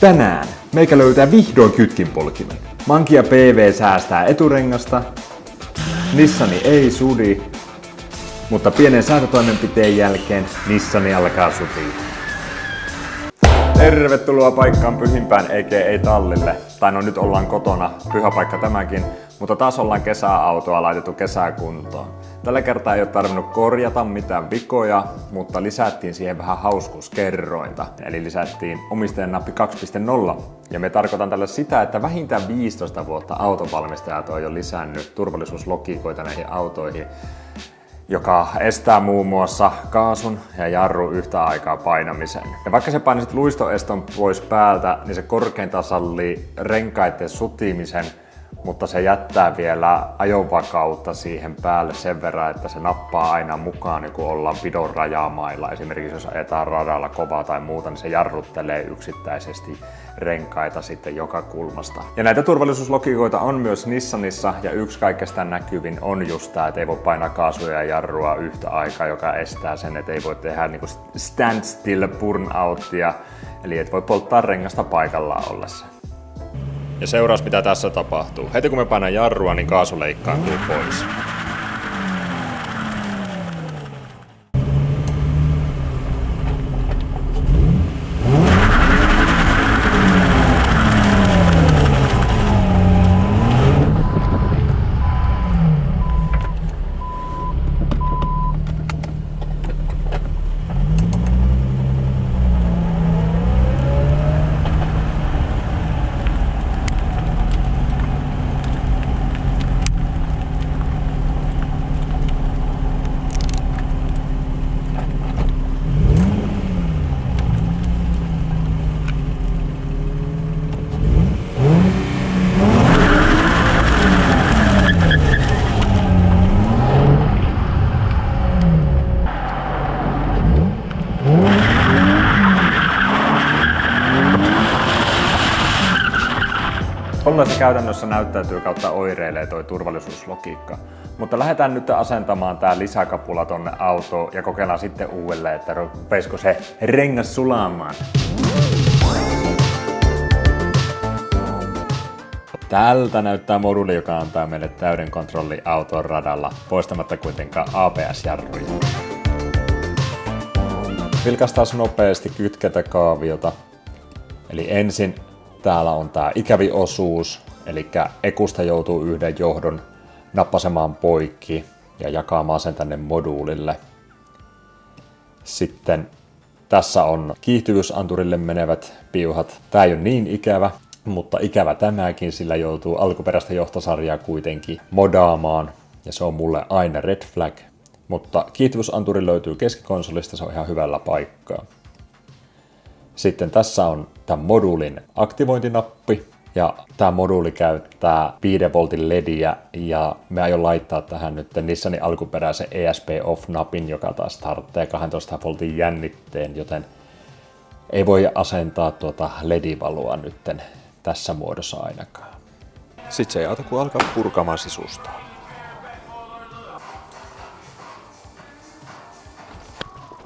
Tänään meikä löytää vihdoin kytkinpolkimen. Mankia PV säästää eturengasta. Nissani ei sudi. Mutta pienen säätötoimenpiteen jälkeen Nissani alkaa sutia. Tervetuloa paikkaan Pyhimpään ei tallille. Tai no nyt ollaan kotona, pyhä paikka tämäkin. Mutta taas ollaan kesäautoa laitettu kesäkuntoon. Tällä kertaa ei ole tarvinnut korjata mitään vikoja, mutta lisättiin siihen vähän hauskuuskerrointa. Eli lisättiin omistajan nappi 2.0. Ja me tarkoitan tällä sitä, että vähintään 15 vuotta autonvalmistajat on jo lisännyt turvallisuuslogiikoita näihin autoihin, joka estää muun muassa kaasun ja jarru yhtä aikaa painamisen. Ja vaikka se painasit luistoeston pois päältä, niin se korkeintaan sallii renkaiden sutimisen, mutta se jättää vielä ajovakautta siihen päälle sen verran, että se nappaa aina mukaan, niin kun ollaan pidon rajamailla. Esimerkiksi jos ajetaan radalla kovaa tai muuta, niin se jarruttelee yksittäisesti renkaita sitten joka kulmasta. Ja näitä turvallisuuslogiikoita on myös Nissanissa, ja yksi kaikesta näkyvin on just tää, että ei voi painaa kaasuja ja jarrua yhtä aikaa, joka estää sen, että ei voi tehdä niinku standstill burnoutia, eli et voi polttaa rengasta paikallaan ollessa. Ja seuraus mitä tässä tapahtuu. Heti kun me painan jarrua, niin kaasu leikkaantuu pois. Tolla se käytännössä näyttäytyy kautta oireilee toi turvallisuuslogiikka. Mutta lähdetään nyt asentamaan tää lisäkapula tonne autoon ja kokeillaan sitten uudelleen, että rupeisiko se rengas sulaamaan. Tältä näyttää moduuli, joka antaa meille täyden kontrolli auton radalla, poistamatta kuitenkaan ABS-jarruja. Vilkaistaan nopeasti kytkentäkaaviota. Eli ensin täällä on tää ikävi osuus, eli ekusta joutuu yhden johdon nappasemaan poikki ja jakamaan sen tänne moduulille. Sitten tässä on kiihtyvyysanturille menevät piuhat. Tää ei ole niin ikävä, mutta ikävä tämäkin, sillä joutuu alkuperäistä johtosarjaa kuitenkin modaamaan. Ja se on mulle aina red flag. Mutta kiihtyvyysanturi löytyy keskikonsolista, se on ihan hyvällä paikkaa. Sitten tässä on tämän moduulin aktivointinappi, ja tämä moduuli käyttää 5 voltin lediä, ja me aion laittaa tähän nyt Nissanin alkuperäisen ESP off-napin, joka taas tarvitsee 12 voltin jännitteen, joten ei voi asentaa tuota ledivaloa nyt tässä muodossa ainakaan. Sitten se ei auta kun alkaa purkamaan sisusta.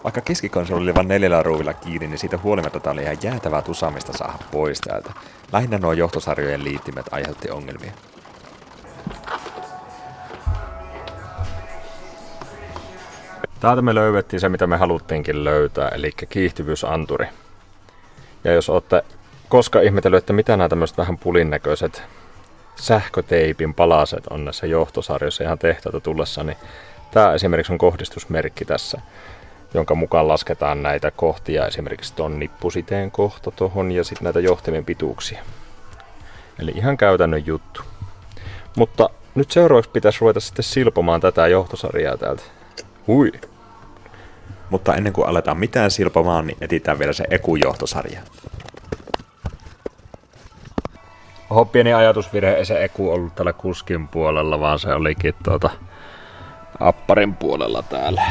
Vaikka keskikonsoli oli vain 4 ruuvilla kiinni, niin siitä huolimatta tää oli ihan jäätävää tusaamista saada pois täältä. Lähinnä nuo johtosarjojen liittimet aiheutti ongelmia. Täältä me löydettiin se, mitä me haluttiinkin löytää, eli kiihtyvyysanturi. Ja jos olette koskaan ihmetellyt, että mitä nämä tämmöiset vähän pulinnäköiset sähköteipin palaset on näissä johtosarjoissa ihan tehtäältä tullessa, niin tää esimerkiksi on kohdistusmerkki tässä, jonka mukaan lasketaan näitä kohtia, esimerkiksi tuon nippusiteen kohta tuohon ja sitten näitä johtimen pituuksia. Eli ihan käytännön juttu. Mutta nyt seuraavaksi pitäisi ruveta sitten silpomaan tätä johtosarjaa täältä. Hui! Mutta ennen kuin aletaan mitään silpomaan, niin etsitään vielä se EKU-johtosarja. Oho, pieni ajatusvirhe, ei se EKU ollut täällä kuskin puolella, vaan se olikin apparin puolella täällä.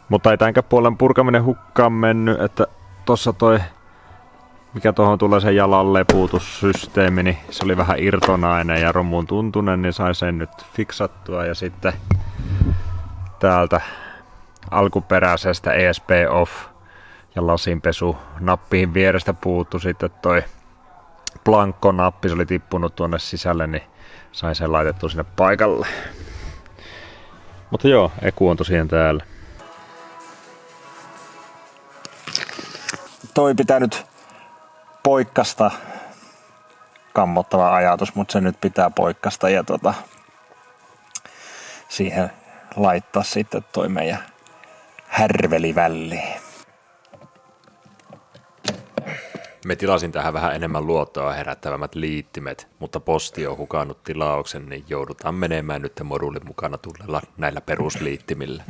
Mutta ei tämänkään puolen purkaminen hukkaan mennyt, että tossa toi, mikä tuohon tulee se jalan leputussysteemi, niin se oli vähän irtonainen ja romuun tuntunen, niin sai sen nyt fiksattua. Ja sitten täältä alkuperäisestä ESP Off Ja lasinpesu nappiin vierestä puuttu sitten toi blankkonappi, se oli tippunut tuonne sisälle, niin sain sen laitettua sinne paikalle. Mutta joo, Eku on tosiaan täällä. Toi pitää nyt poikkasta, kammottava ajatus, mutta se nyt pitää poikkasta ja siihen laittaa sitten toi meidän härvelivälli. Me tilasin tähän vähän enemmän luottoa herättävämmät liittimet, mutta posti on hukannut tilauksen, niin joudutaan menemään nyt moduulin mukana tullella näillä perusliittimillä.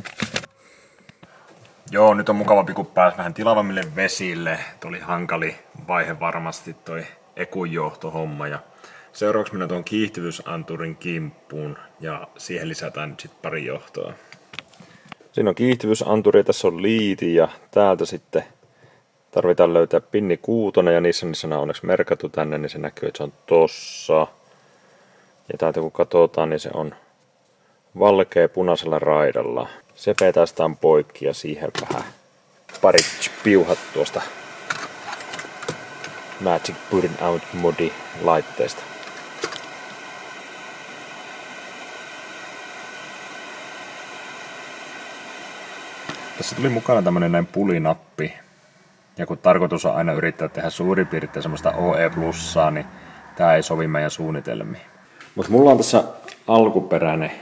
Joo, nyt on mukavampi, kun pääsi vähän tilavammille vesille. Tuli hankali vaihe varmasti toi Ekun johtohomma. Ja seuraavaksi mennään tuon kiihtyvyysanturin kimppuun ja siihen lisätään nyt sitten pari johtoa. Siinä on kiihtyvyysanturi, tässä on liiti ja täältä sitten tarvitaan löytää pinni 6 ja niissä on onneksi merkattu tänne, niin se näkyy, että se on tossa. Ja täältä kun katsotaan, niin se on valkea punaisella raidalla. Se petästään poikki ja siihen vähän pari piuhat tuosta Magic Burnout Modi laitteesta. Tässä tuli mukana tämmönen näin pulinappi. Ja kun tarkoitus on aina yrittää tehdä suurin piirtein semmoista OE+, niin tää ei sovi meidän suunnitelmiin. Mutta mulla on tässä alkuperäinen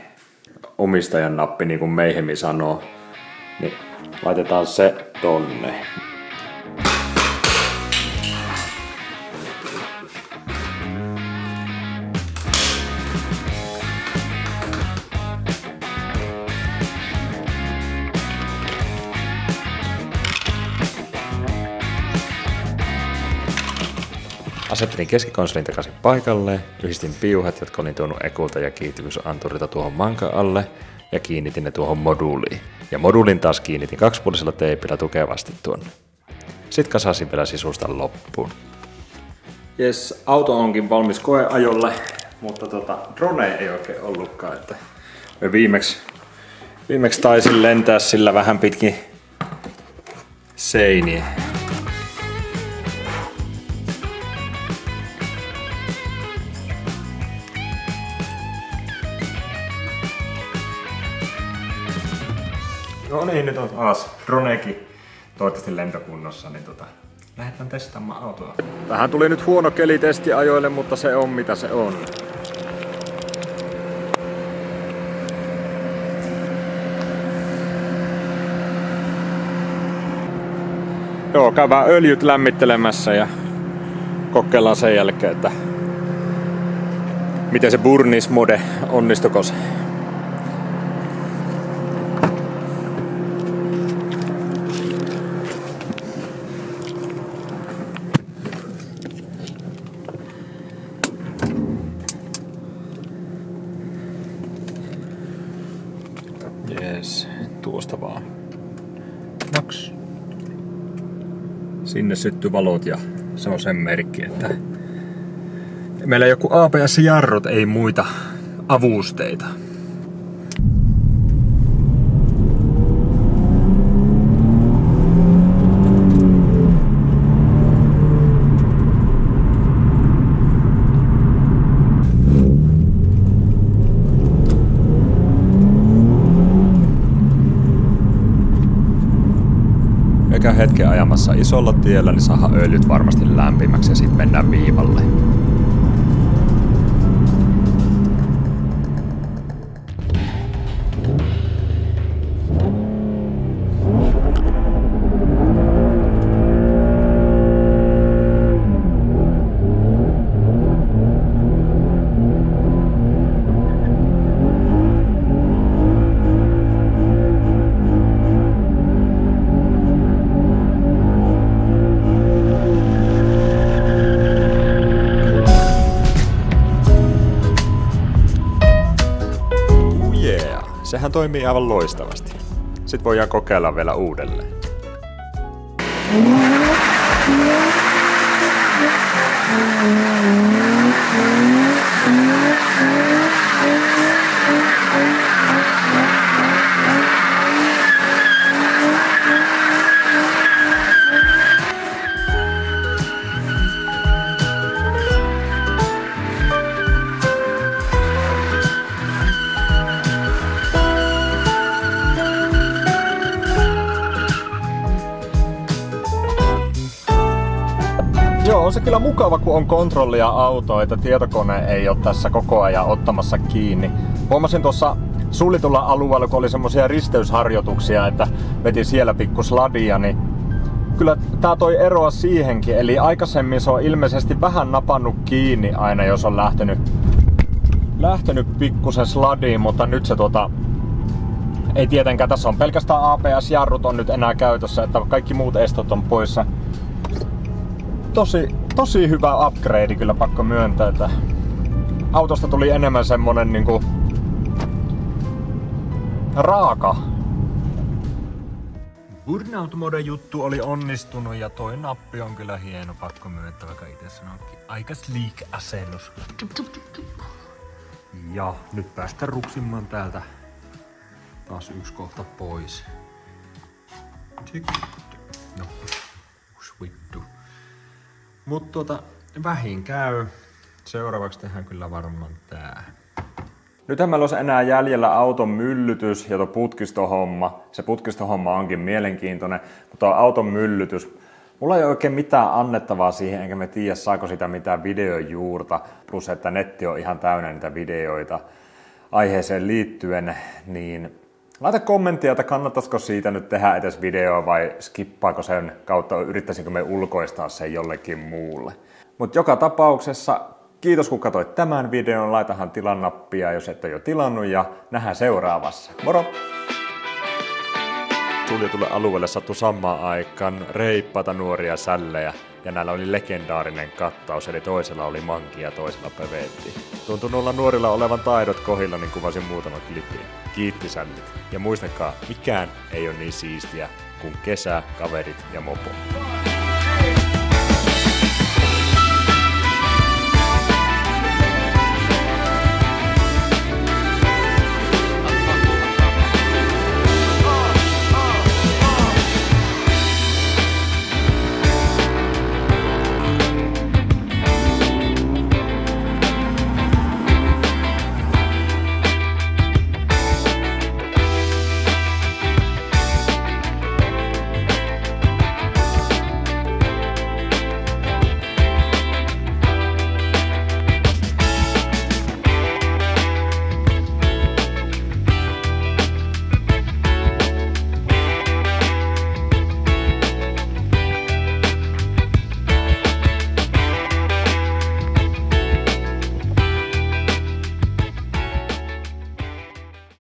omistajan nappi, niin kuin Meihemi sanoo. Niin laitetaan se tonne. Asettelin keskikonsolin takaisin paikalle, yhdistin piuhat, jotka olin tuonut Ekulta ja kiihtyvyysanturilta tuohon mankan alle ja kiinnitin ne tuohon moduuliin. Ja moduulin taas kiinnitin kaksipuolisella teipillä tukevasti tuonne. Sitten kasasin vielä sisusta loppuun. Jes, auto onkin valmis koeajolle, mutta drone ei oikein ollutkaan. Että me viimeksi taisin lentää sillä vähän pitkin seiniä. No niin, nyt on taas dronekin toivottavasti lentokunnossa, niin lähdetään testaamaan autoa. Tähän tuli nyt huono kelitesti ajoille, mutta se on mitä se on. Joo, käydään öljyt lämmittelemässä ja kokeillaan sen jälkeen, että miten se Burnis mode onnistuko se. Jees, tuosta vaan. Maks. Sinne syttyy valot ja se on sen merkki, että meillä joku ABS-jarrut, ei muita avusteita. Eikä hetken ajamassa isolla tiellä, niin saadaan öljyt varmasti lämpimäksi ja sitten mennään viivalle. Sehän toimii aivan loistavasti. Sitten voidaan kokeilla vielä uudelleen. on se kyllä mukava, kun on kontrollia autoa, että tietokone ei ole tässä koko ajan ottamassa kiinni. Huomasin tuossa suljetulla alueella, kun oli semmosia risteysharjoituksia, että veti siellä pikku sladia, niin kyllä tää toi eroa siihenkin. Eli aikaisemmin se on ilmeisesti vähän napannut kiinni aina, jos on lähtenyt pikkusen sladiin, mutta nyt se ei tietenkään, tässä on pelkästään ABS-jarrut on nyt enää käytössä, että kaikki muut estot on poissa. Tosi hyvä upgrade kyllä, pakko myöntää, että autosta tuli enemmän semmonen niinku raaka. Burnout Mode juttu oli onnistunut ja toi nappi on kyllä hieno, pakko myöntää, vaikka itse sanoinkin. Aika sleek asennus. Ja nyt päästään ruksimman täältä taas yksi kohta pois. No, vittu. Mut vähin käy. Seuraavaksi tehdään kyllä varmaan tää. Nythän meillä olisi enää jäljellä auton myllytys ja tuo putkistohomma. Se putkistohomma onkin mielenkiintoinen, mutta tuo auton myllytys, mulla ei ole oikein mitään annettavaa siihen, enkä me tiedä saako sitä mitään videojuurta. Plus, että netti on ihan täynnä niitä videoita aiheeseen liittyen, niin laita kommenttia, että kannattaisiko siitä nyt tehdä edes videoa vai skippaako sen kautta, yrittäisinkö me ulkoistaa sen jollekin muulle. Mutta joka tapauksessa kiitos kun katsoit tämän videon, laitahan tilannappia jos et ole jo tilannut ja nähdään seuraavassa. Moro! Suljetulle alueelle sattui samaan aikaan reippaita nuoria sällejä ja näillä oli legendaarinen kattaus, eli toisella oli manki ja toisella pevetti. Tuntui noilla nuorilla olevan taidot kohilla, niin kuvasin muutaman klipin. Kiitti sällit. Ja muistakaa, mikään ei ole niin siistiä kuin kesä, kaverit ja mopo.